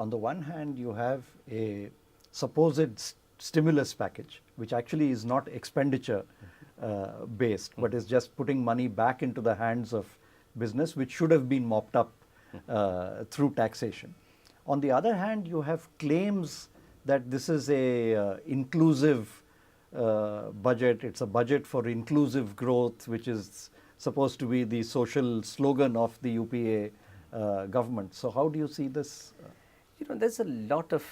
on the one hand, you have a supposed stimulus package, which actually is not expenditure based, but is just putting money back into the hands of business, which should have been mopped up through taxation. On the other hand, you have claims that this is a inclusive budget. It's a budget for inclusive growth, which is supposed to be the social slogan of the UPA government. So how do you see this? There's a lot of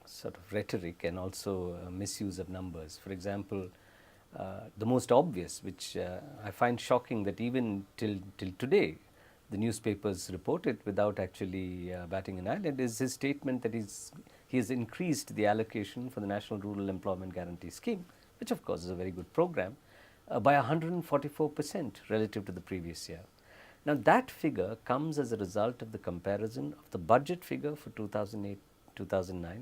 sort of rhetoric and also misuse of numbers. For example, the most obvious, which I find shocking, that even till today the newspapers report it without actually batting an eyelid, is his statement that he has increased the allocation for the National Rural Employment Guarantee Scheme, which of course is a very good program, by 144% relative to the previous year. Now that figure comes as a result of the comparison of the budget figure for 2008-2009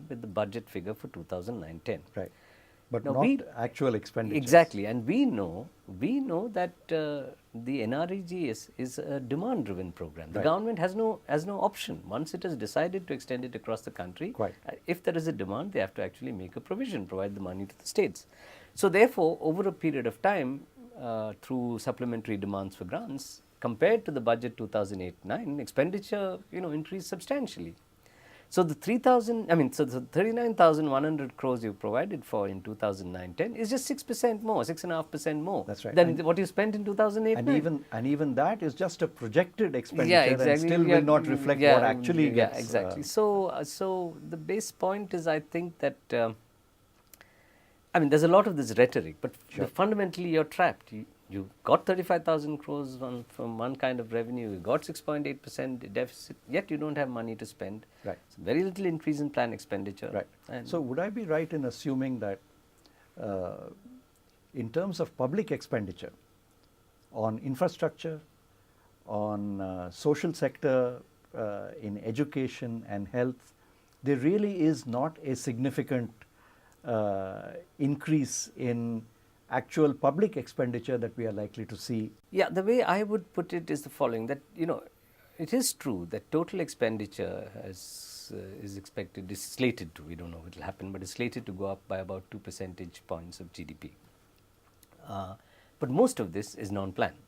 with the budget figure for 2009-10. Right. But now not actual expenditure. Exactly, and we know that the NREG is a demand-driven program. The government has no option. Once it has decided to extend it across the country, if there is a demand, they have to actually make a provision, provide the money to the states. So therefore, over a period of time, through supplementary demands for grants, compared to the budget 2008-9, expenditure increased substantially. So the 39,100 crores you provided for in 2009-10 is just 6% more, 6.5% more than what you spent in 2008-9. And even that is just a projected expenditure and still will not reflect what actually gets. Yeah, exactly. So the base point is, I think that there's a lot of this rhetoric, but fundamentally you're trapped. You got 35,000 crores from one kind of revenue, you got 6.8% deficit, yet you don't have money to spend. Right. So very little increase in planned expenditure. Right. So would I be right in assuming that in terms of public expenditure on infrastructure, on social sector, in education and health, there really is not a significant increase in actual public expenditure that we are likely to see? Yeah, the way I would put it is the following, that it is true that total expenditure is expected, is slated to, we don't know what will happen, but is slated to go up by about 2 percentage points of GDP. But most of this is non-planned.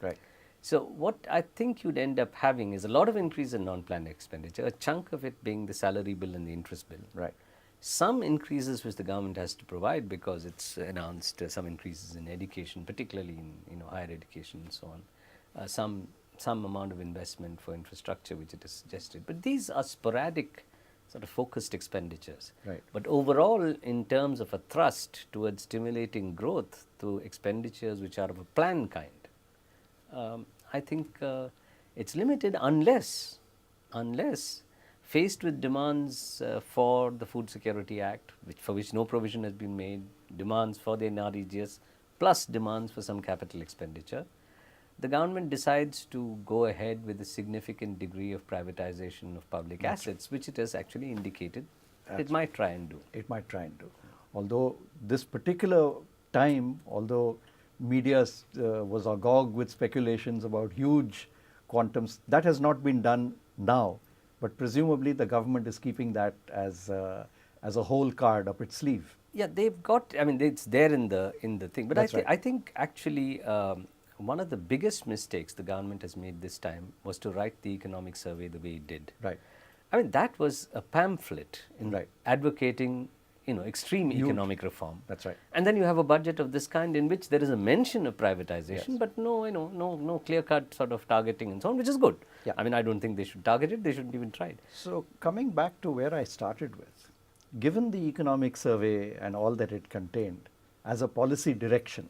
Right. So what I think you'd end up having is a lot of increase in non-planned expenditure, a chunk of it being the salary bill and the interest bill. Right. Some increases which the government has to provide because it's announced some increases in education, particularly in higher education and so on. Some amount of investment for infrastructure which it is suggested. But these are sporadic, sort of focused expenditures. Right. But overall, in terms of a thrust towards stimulating growth through expenditures which are of a planned kind, I think it's limited unless faced with demands for the Food Security Act, for which no provision has been made, demands for the NREGS, plus demands for some capital expenditure, the government decides to go ahead with a significant degree of privatization of public assets, which it has actually indicated it might try and do. It might try and do. Although this particular time, although media was agog with speculations about huge quantums, that has not been done now. But presumably the government is keeping that as a whole card up its sleeve. Yeah, they've got, it's there in the thing. But I think actually one of the biggest mistakes the government has made this time was to write the economic survey the way it did. Right. That was a pamphlet in advocating extreme economic reform. That's right. And then you have a budget of this kind in which there is a mention of privatization, but no clear-cut sort of targeting and so on, which is good. Yeah. I don't think they should target it, they shouldn't even try it. So coming back to where I started with, given the economic survey and all that it contained as a policy direction,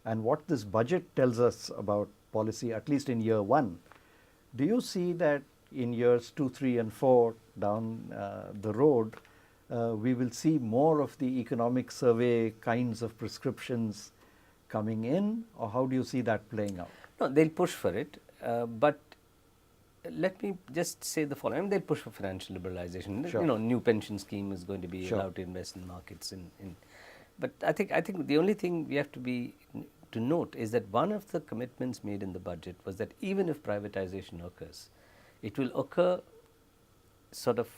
and what this budget tells us about policy, at least in year one, do you see that in years 2, 3 and 4 down the road, we will see more of the economic survey kinds of prescriptions coming in, or how do you see that playing out? No, they'll push for it, but let me just say the following. They'll push for financial liberalization. Sure. New pension scheme is going to be allowed to invest in markets. But I think the only thing we have to note is that one of the commitments made in the budget was that even if privatization occurs, it will occur sort of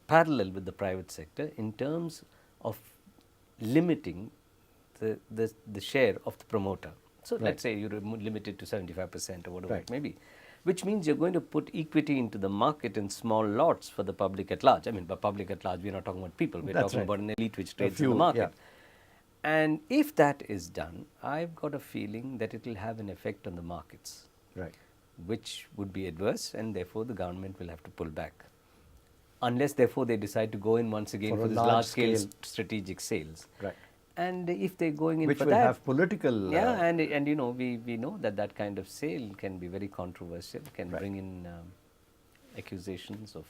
parallel with the private sector in terms of limiting the share of the promoter. So, Right. let us say you limit it to 75% or whatever Right. it may be, which means you are going to put equity into the market in small lots for the public at large. I mean, by public at large, we are not talking about people, we are That's talking right. about an elite which A trades in few, the market. yeah. And if that is done, I've got a feeling that it will have an effect on the markets, Right. which would be adverse, and therefore the government will have to pull back. Unless therefore they decide to go in once again For for a this large large scale scale. strategic sales. Right. And if they're going in Which for will that, have political. yeah, and you know, we know that that kind of sale can be very controversial, can Right. bring in accusations of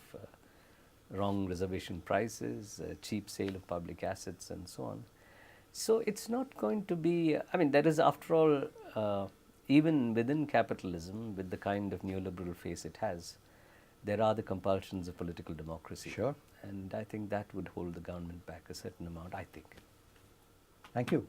wrong reservation prices, cheap sale of public assets, and so on. So it's not going to be. I mean, there is, after all, even within capitalism, with the kind of neoliberal face it has, there are the compulsions of political democracy. Sure. And I think that would hold the government back a certain amount, I think. Thank you.